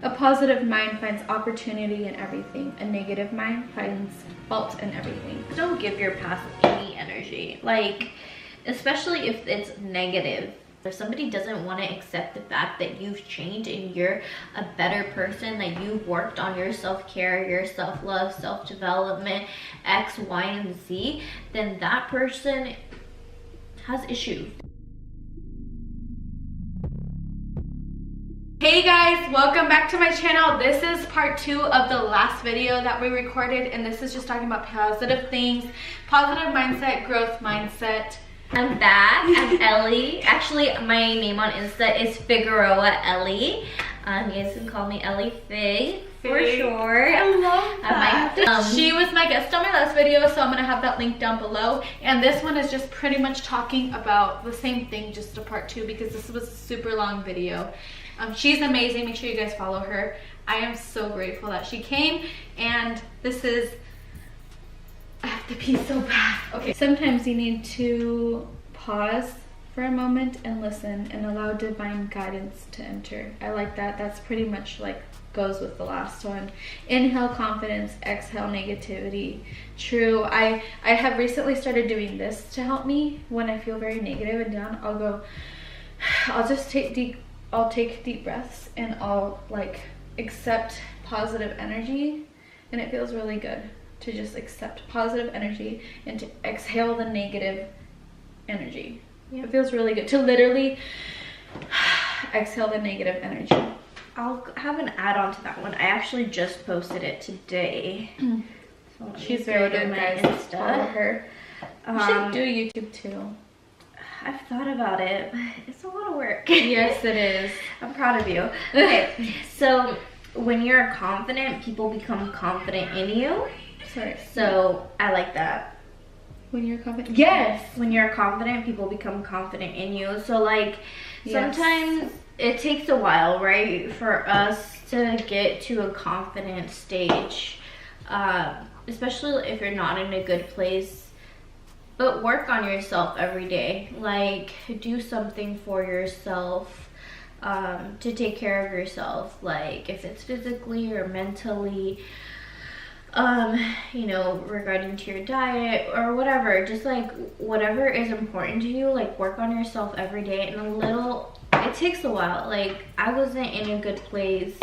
A positive mind finds opportunity in everything. A negative mind finds fault in everything. Don't give your past any energy, like, especially if it's negative. If somebody doesn't want to accept the fact that you've changed and you're a better person, that you've worked on your self-care, your self-love, self-development, X, Y, and Z, then that person has issues. Hey guys, welcome back to my channel. This is part 2 of the last video that we recorded, and this is just talking about positive things, positive mindset, growth mindset. I'm back. I'm Ellie. Actually, my name on Insta is Figueroa Elli. You guys can call me Ellie Fig for short. I love that. She was my guest on my last video, so I'm gonna have that link down below. And this one is just pretty much talking about the same thing, just a part 2, because this was a super long video. She's amazing. Make sure you guys follow her. I am so grateful that she came, and this is, I have to pee so bad. Okay. Sometimes you need to pause for a moment and listen and allow divine guidance to enter. I like that. That's pretty much like goes with the last one. Inhale confidence, exhale negativity. True. I have recently started doing this to help me when I feel very negative and down. I'll just take deep breaths, and I'll like accept positive energy, and it feels really good to just accept positive energy and to exhale the negative energy. Yeah. It feels really good to literally exhale the negative energy. I'll have an add-on to that one. I actually just posted it today. So she's very good, guys. Follow her. You should do YouTube too. I've thought about it, but it's a lot of work. Yes, it is. I'm proud of you. Okay, so when you're confident, people become confident in you. Sorry. So I like that. When you're confident? Yes. When you're confident, people become confident in you. So like, yes. Sometimes it takes a while, right, for us to get to a confident stage, especially if you're not in a good place. But work on yourself every day. Like, do something for yourself to take care of yourself. Like, if it's physically or mentally, you know, regarding to your diet or whatever. Just like whatever is important to you, like work on yourself every day. And it takes a while. Like, I wasn't in a good place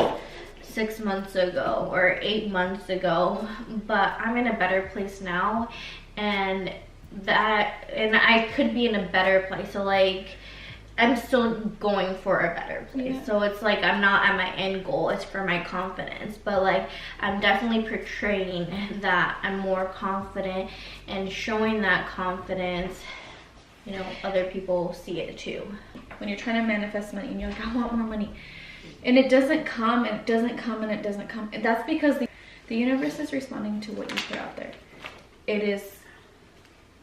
6 months ago or 8 months ago, but I'm in a better place now, and I could be in a better place. So like, I'm still going for a better place. Yeah. So it's like, I'm not at my end goal. It's for my confidence, but like, I'm definitely portraying that I'm more confident and showing that confidence. You know, other people see it too. When you're trying to manifest money and you're like, I want more money, and it doesn't come, and it doesn't come, and it doesn't come, that's because the universe is responding to what you put out there. It is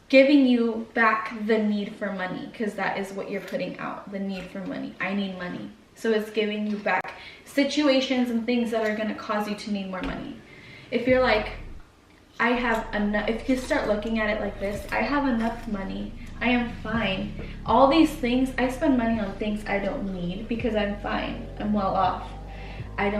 giving you back the need for money, because that is what you're putting out, the need for money. I need money. So it's giving you back situations and things that are going to cause you to need more money. If you're like, I have enough, if you start looking at it like this, I have enough money, I am fine. All these things, I spend money on things I don't need because I'm fine, I'm well off. I'm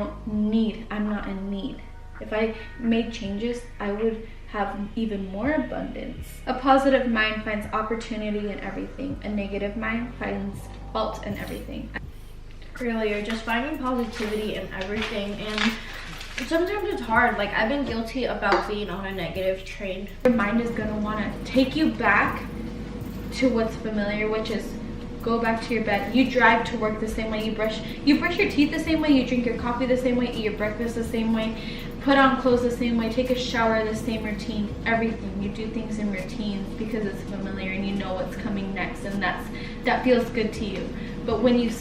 not in need. If I made changes, I would have even more abundance. A positive mind finds opportunity in everything. A negative mind finds fault in everything. Really, you're just finding positivity in everything, and sometimes it's hard. Like, I've been guilty about being on a negative train. Your mind is gonna wanna take you back to what's familiar, which is go back to your bed. You drive to work the same way, you brush your teeth the same way, you drink your coffee the same way, eat your breakfast the same way, put on clothes the same way, take a shower the same routine, everything. You do things in routines because it's familiar and you know what's coming next, and that feels good to you. But when you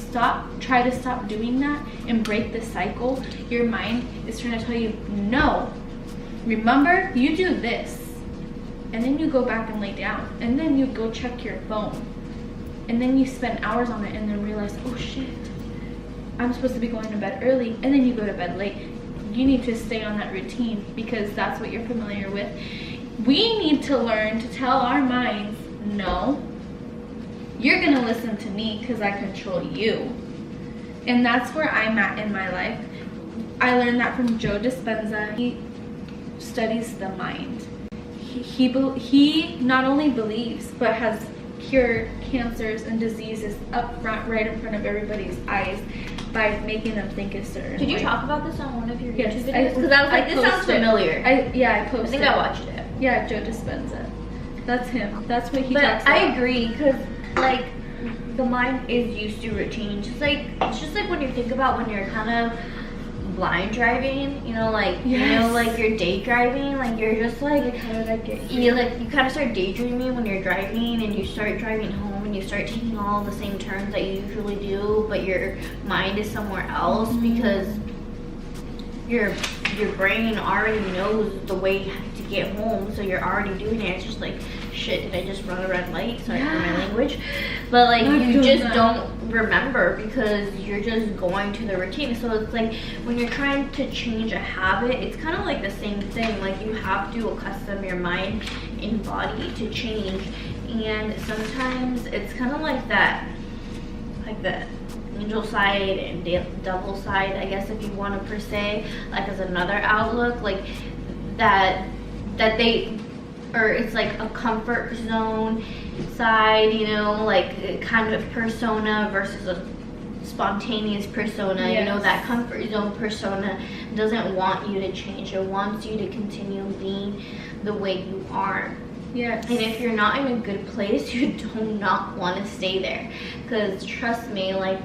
try to stop doing that and break the cycle, your mind is trying to tell you, no, remember, you do this. And then you go back and lay down, and then you go check your phone, and then you spend hours on it, and then realize, oh shit, I'm supposed to be going to bed early, and then you go to bed late. You need to stay on that routine because that's what you're familiar with. We need to learn to tell our minds, no, you're gonna listen to me because I control you. And that's where I'm at in my life. I learned that from Joe Dispenza. He studies the mind. He not only believes, but has cured cancers and diseases up front, right in front of everybody's eyes, by making them think a certain way. Did you talk about this on one of your Yes, YouTube videos? Because I was like, this sounds familiar. I posted. I think I watched it. Yeah, Joe Dispenza. That's him. That's what he but talks about. I agree, because like the mind is used to routine. It's just like when you think about when you're kind of blind driving, you know, like Yes. you know, like you're day driving, like you're just like how did I get you kind of start daydreaming when you're driving, and you start driving home and you start taking all the same turns that you usually do, but your mind is somewhere else because your brain already knows the way to get home, so you're already doing it. It's just like, shit, did I just run a red light? Sorry for my language. But like you just don't remember because you're just going to the routine. So it's like when you're trying to change a habit, it's kind of like the same thing. Like you have to accustom your mind and body to change. And sometimes it's kind of like that, like the angel side and devil side, I guess, if you want to per se, like as another outlook, like that they, or it's like a comfort zone side, you know, like a kind of persona versus a spontaneous persona. Yes. You know, that comfort zone persona doesn't want you to change. It wants you to continue being the way you are. Yes. And if you're not in a good place, you do not want to stay there. Because trust me, like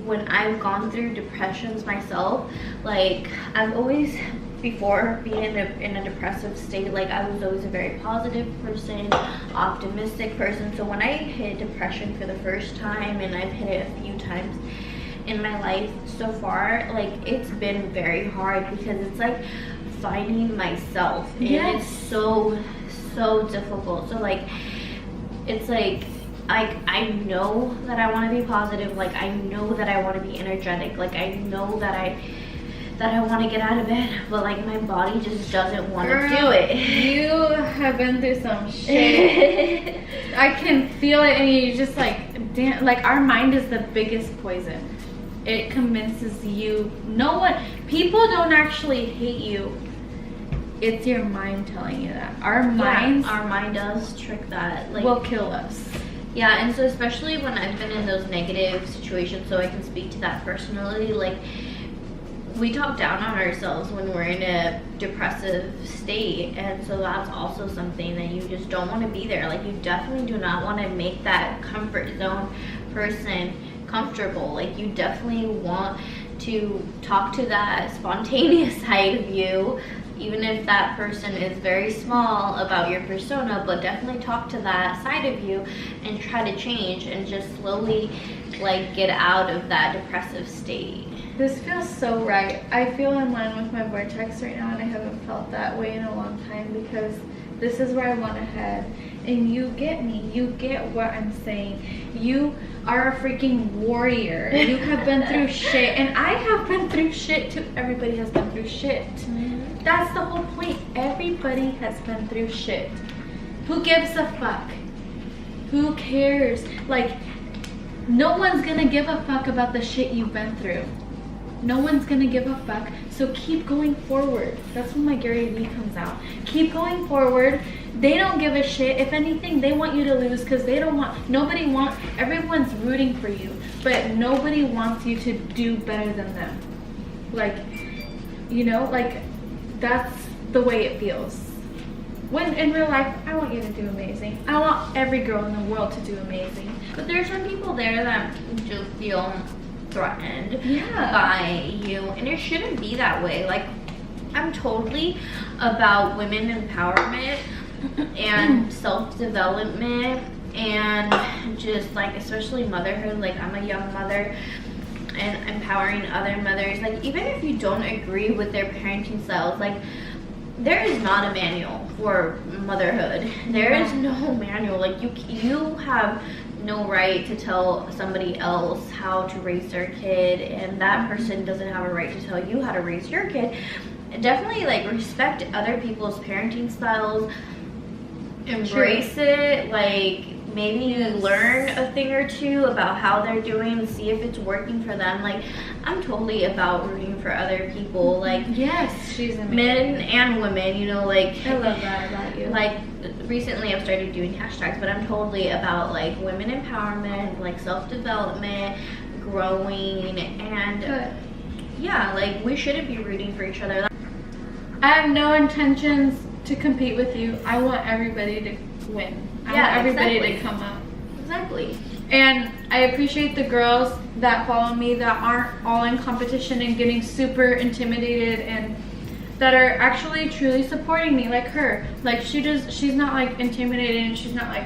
when I've gone through depressions myself, like I've always, before being in a depressive state, like I was always a very positive person, optimistic person. So when I hit depression for the first time, and I've hit it a few times in my life so far, like it's been very hard because it's like finding myself. And Yes. it's so difficult. So like it's like I know that I want to be positive, like I know that I want to be energetic, like I know that I want to get out of bed, but like my body just doesn't want to do it. You have been through some shit. I can feel it, and you just like, damn, like our mind is the biggest poison. It convinces you. People don't actually hate you. It's your mind telling you that. Our mind does trick that, like, will kill us. Yeah, and so especially when I've been in those negative situations, so I can speak to that personally, like we talk down on ourselves when we're in a depressive state, and so that's also something that you just don't want to be there. Like you definitely do not want to make that comfort zone person comfortable. Like you definitely want to talk to that spontaneous side of you, even if that person is very small about your persona, but definitely talk to that side of you and try to change and just slowly like get out of that depressive state. This feels so right. I feel in line with my vortex right now, and I haven't felt that way in a long time because this is where I want to head. And you get me. You get what I'm saying. You are a freaking warrior. You have been through shit, and I have been through shit too. Everybody has been through shit. Mm-hmm. That's the whole point. Everybody has been through shit. Who gives a fuck? Who cares? Like, no one's gonna give a fuck about the shit you've been through. No one's gonna give a fuck, so keep going forward. That's when my Gary Vee comes out. Keep going forward. They don't give a shit. If anything, they want you to lose because they don't want, everyone's rooting for you, but nobody wants you to do better than them. Like, you know, like that's the way it feels. When in real life, I want you to do amazing. I want every girl in the world to do amazing. But there's some people there that just feel threatened by you, and it shouldn't be that way. Like I'm totally about women empowerment and self-development and just like especially motherhood. Like I'm a young mother and empowering other mothers. Like even if you don't agree with their parenting styles, like there is not a manual for motherhood. There is no manual. Like you have no right to tell somebody else how to raise their kid, and that person doesn't have a right to tell you how to raise your kid. Definitely like respect other people's parenting styles, embrace it, like maybe learn a thing or two about how they're doing, see if it's working for them. Like, I'm totally about rooting for other people, like, yes, she's amazing. Men and women, you know, like, I love that about you. Like, recently I've started doing hashtags, but I'm totally about like women empowerment, like self-development, growing, and yeah, like, we shouldn't be rooting for each other. I have no intentions to compete with you. I want everybody to win. I want everybody to come up. Exactly. And I appreciate the girls that follow me that aren't all in competition and getting super intimidated, and that are actually truly supporting me, like her. Like, she's not like intimidated, and she's not like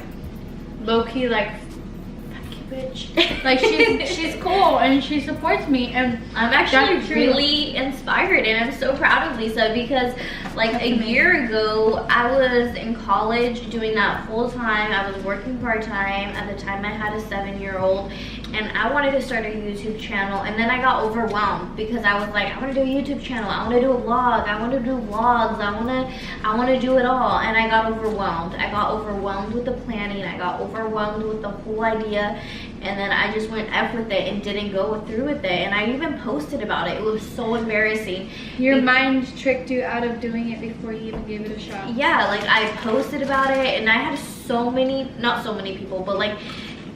low-key like, fuck you bitch. Like, she's cool and she supports me, and I'm actually really inspired, and I'm so proud of Lisa, because like a year ago I was in college doing that full time. I was working part-time. At the time I had a 7-year-old, and I wanted to start a YouTube channel, and then I got overwhelmed because I was like, I want to do a YouTube channel, I want to do a vlog, I want to do vlogs, I want to do it all, and I got overwhelmed. I got overwhelmed with the planning, I got overwhelmed with the whole idea, and then I just went F with it and didn't go through with it, and I even posted about it. It was so embarrassing. Your mind tricked you out of doing it before you even gave it a shot. Yeah, like, I posted about it, and I had so many, not so many people, but like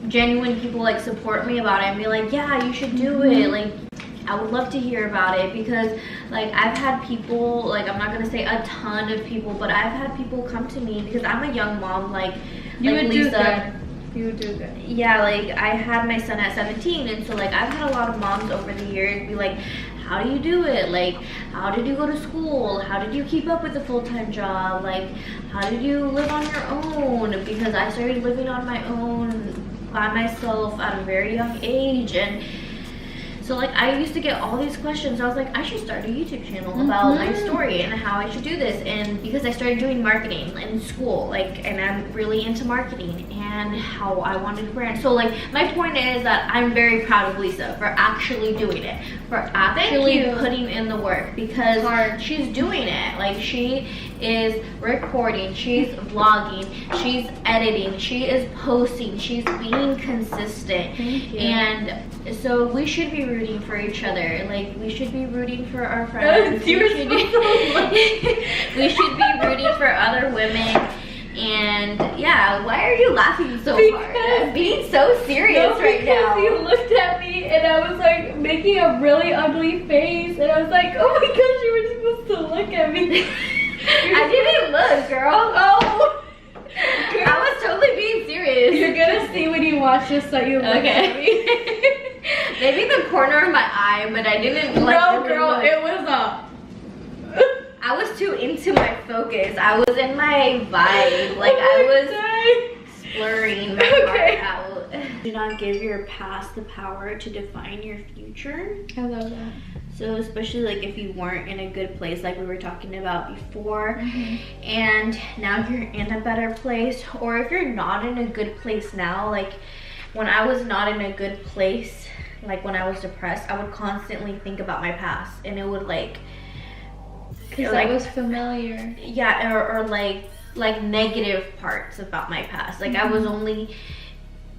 genuine people like support me about it and be like, yeah, you should do it. Like, I would love to hear about it, because like, I've had people, like, I'm not gonna say a ton of people, but I've had people come to me, because I'm a young mom, like would Lisa. Do good. You would do good. Yeah, like, I had my son at 17, and so like, I've had a lot of moms over the years be like, how do you do it? Like, how did you go to school? How did you keep up with a full-time job? Like, how did you live on your own? Because I started living on my own by myself at a very young age, and so like, I used to get all these questions. I was like, I should start a YouTube channel about my story and how I should do this. And because I started doing marketing in school, like, and I'm really into marketing and how I wanted to brand. So like, my point is that I'm very proud of Lisa for actually doing it, for actually putting in the work, because she's doing it. Like, she is recording, she's vlogging, she's editing, she is posting, she's being consistent. And so we should be rooting for each other. Like, we should be rooting for our friends. We should be rooting for other women. And yeah, why are you laughing so hard? I'm being so serious right now. Because you looked at me and I was like making a really ugly face, and I was like, oh my gosh, you were supposed to look at me. I didn't look, girl. Oh. Girl. I was totally being serious. You're gonna see when you watch this that you look at me. Maybe the corner of my eye, but I didn't like. No, girl, it was up. I was too into my focus. I was in my vibe. Like, I was blurring my heart out. Do not give your past the power to define your future. I love that. So especially like if you weren't in a good place, like we were talking about before, and now you're in a better place, or if you're not in a good place now, like when I was not in a good place, like when I was depressed, I would constantly think about my past, and it would like, because like, was familiar. Yeah, or like negative parts about my past. Like I was only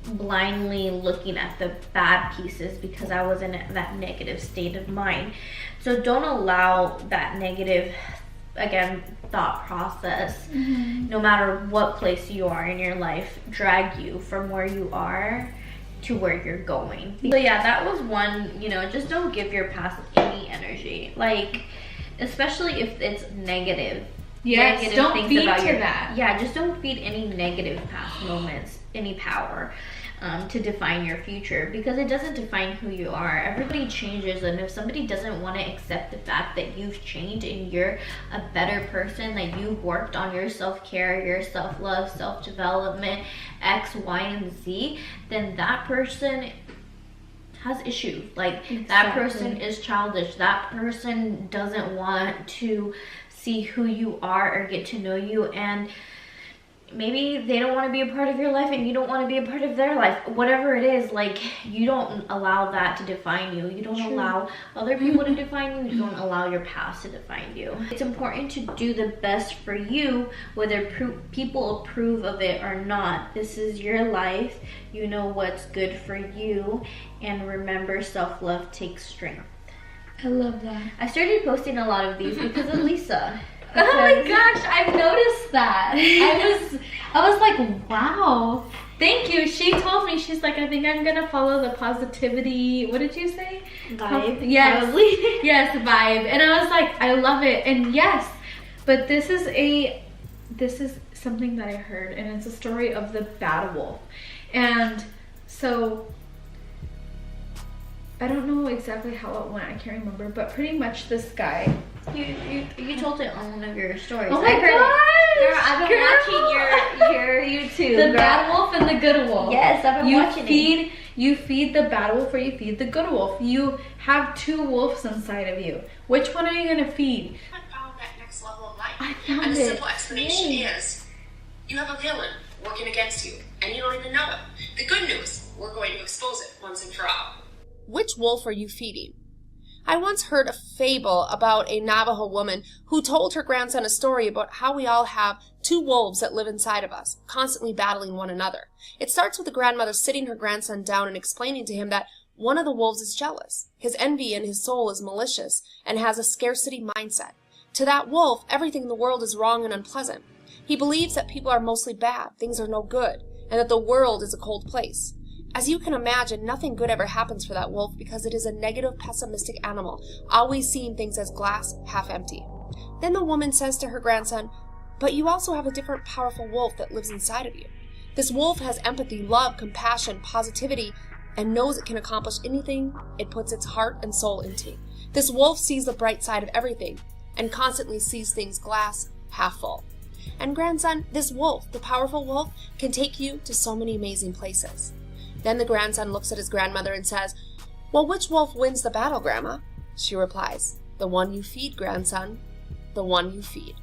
blindly looking at the bad pieces because I was in that negative state of mind. So don't allow that negative, again, thought process, no matter what place you are in your life, drag you from where you are to where you're going. So yeah, that was one, you know, just don't give your past any energy. Like, especially if it's negative. Yes, negative don't things feed about to your, that. Yeah, just don't feed any negative past moments any power to define your future, because it doesn't define who you are. Everybody changes, and if somebody doesn't want to accept the fact that you've changed and you're a better person, that you've worked on your self-care, your self-love, self-development, X, Y, and Z, then that person has issues. Like, that person is childish. That person doesn't want to see who you are or get to know you. And maybe they don't want to be a part of your life and you don't want to be a part of their life. Whatever it is, like, you don't allow that to define you. You don't allow other people to define you. You don't allow your past to define you. It's important to do the best for you, whether people approve of it or not. This is your life. You know what's good for you. And remember, self-love takes strength. I love that. I started posting a lot of these because of Lisa. Oh my gosh, I've noticed that. I was like, wow, thank you. She told me, she's like, I think I'm gonna follow the positivity, what did you say? Vibe. Yes. Probably. Yes, vibe. And I was like, I love it. And yes, but this is something that I heard, and it's a story of the bad wolf. And so I don't know exactly how it went, I can't remember, but pretty much this guy. You told it on one of your stories. Oh my gosh! Girl, I've been watching your YouTube. The bad wolf and the good wolf. Yes, I've been watching it. You feed the bad wolf or you feed the good wolf. You have two wolves inside of you. Which one are you going to feed? I found that next level of life. I found and it. the simple explanation is, you have a villain working against you, and you don't even know it. The good news, we're going to expose it once and for all. Which wolf are you feeding? I once heard a fable about a Navajo woman who told her grandson a story about how we all have two wolves that live inside of us, constantly battling one another. It starts with the grandmother sitting her grandson down and explaining to him that one of the wolves is jealous. His envy in his soul is malicious and has a scarcity mindset. To that wolf, everything in the world is wrong and unpleasant. He believes that people are mostly bad, things are no good, and that the world is a cold place. As you can imagine, nothing good ever happens for that wolf because it is a negative, pessimistic animal, always seeing things as glass half empty. Then the woman says to her grandson, but you also have a different powerful wolf that lives inside of you. This wolf has empathy, love, compassion, positivity, and knows it can accomplish anything it puts its heart and soul into. This wolf sees the bright side of everything and constantly sees things glass half full. And grandson, this wolf, the powerful wolf, can take you to so many amazing places. Then the grandson looks at his grandmother and says, well, which wolf wins the battle, Grandma? She replies, the one you feed, grandson, the one you feed.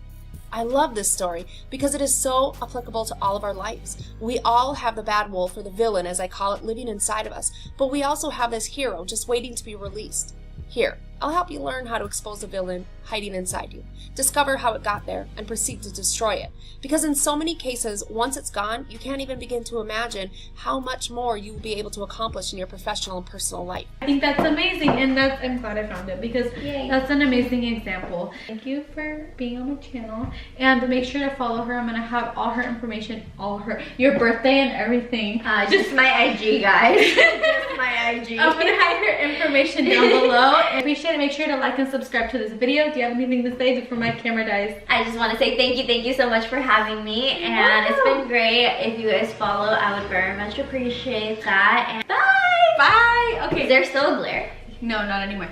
I love this story because it is so applicable to all of our lives. We all have the bad wolf, or the villain as I call it, living inside of us, but we also have this hero just waiting to be released. Here, I'll help you learn how to expose the villain hiding inside you, discover how it got there, and proceed to destroy it. Because in so many cases, once it's gone, you can't even begin to imagine how much more you will be able to accomplish in your professional and personal life. I think that's amazing, and I'm glad I found it because that's an amazing example. Thank you for being on my channel, and make sure to follow her. I'm gonna have all her information, your birthday and everything. Just my IG, guys. Just my IG. I'm gonna have her information down below. I appreciate it. Make sure to like and subscribe to this video. Do you have anything to say before my camera dies? I just want to say thank you so much for having me, and it's been great. If you guys follow, I would very much appreciate that. And bye. Bye. Okay. Is there still a glare? No, not anymore.